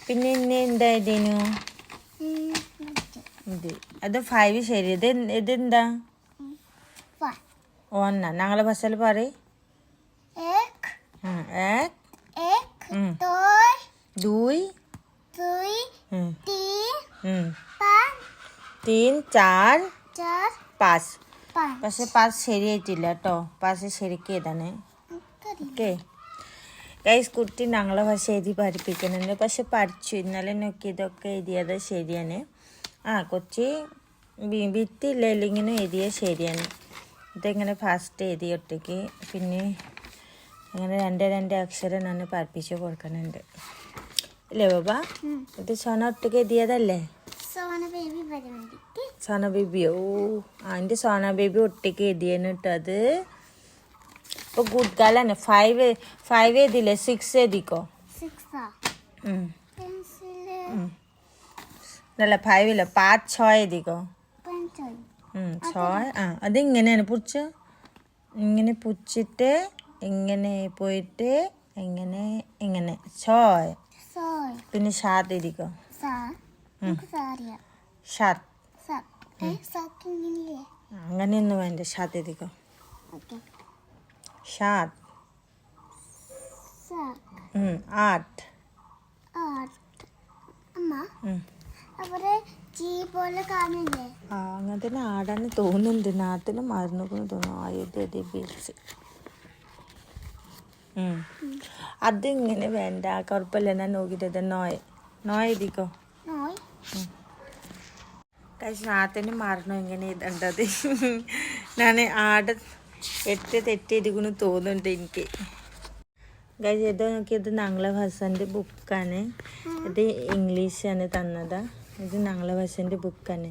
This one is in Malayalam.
പിന്നെ ഇന്ന് എന്തായിരുന്നു ഇത് അത് 5 ശരി ഇതെന്താ ഒന്നാ ഞങ്ങളെ ഭാഷയിൽ പറയും দুই 3 4 5 പക്ഷെ 5 ശരിയായിട്ടില്ല കേട്ടോ 5 ശരിക്കും ഏതാണ് ഓക്കെ ഗൈസ് കുട്ടി ഞങ്ങളെ ഭാഷ എഴുതി പഠിപ്പിക്കുന്നുണ്ട് പക്ഷെ പഠിച്ചു ഇന്നലെ നോക്കി ഇതൊക്കെ എഴുതിയത് ശരിയാണ് കൊച്ചി വിത്തില്ല ഇല്ലെങ്കിലും എഴുതിയത് ശരിയാണ് ഇതെങ്ങനെ ഫാസ്റ്റ് എഴുതി ഒറ്റയ്ക്ക് പിന്നെ അങ്ങനെ രണ്ട് അക്ഷരം ഞാൻ പഠിപ്പിച്ച് കൊടുക്കുന്നുണ്ട് അല്ലേ ബാബ ഇത് സോന ഒറ്റയ്ക്ക് എഴുതിയതല്ലേ സോന ബേബിയോ എൻ്റെ സോന ബേബി ഒറ്റയ്ക്ക് എഴുതിയാണ് കേട്ടോ അത് ഇപ്പോൾ ഗുഡ് ഗാലാണ് 5 എഴുതില്ലേ 6 എഴുതിക്കോ അല്ല 5 ഇല്ല 5 6 എഴുതിക്കോ 6 അതിങ്ങനെയാണ് പുടിച്ച് ഇങ്ങനെ പുടിച്ചിട്ട് ഇങ്ങനെ പോയിട്ട് ഇങ്ങനെ ഇങ്ങനെ ചോയ് പിന്നെ ഷാത്ത് എഴുതിക്കോ ഷാത്ത് അങ്ങനെയൊന്നും വേണ്ട ഷാത്ത് എഴുതിക്കോ ഷാത്ത് ആർട്ട് അങ്ങനത്തെ ആടാന്ന് തോന്നുന്നുണ്ട് നാട്ടിൽ മറന്നു തോന്നുന്നു ബീച്ച് അതിങ്ങനെ വേണ്ട കുഴപ്പമില്ല ഞാൻ നോക്കിയിട്ട് നോയ് എഴുതിക്കോ നാത്തിന് മറന്നു ഇങ്ങനെ ഇതേണ്ടത് ഞാൻ ആടെ തെറ്റെഴുതിക്കുന്നു തോന്നുന്നുണ്ട് എനിക്ക് ഗൈസ് ഇത് നോക്കിയത് ഞങ്ങളെ ഭാഷൻ്റെ ബുക്കാണ് ഇത് ഇംഗ്ലീഷാണ് തന്നതാ ഇത് ഞങ്ങളെ ഭാഷൻ്റെ ബുക്കാണ്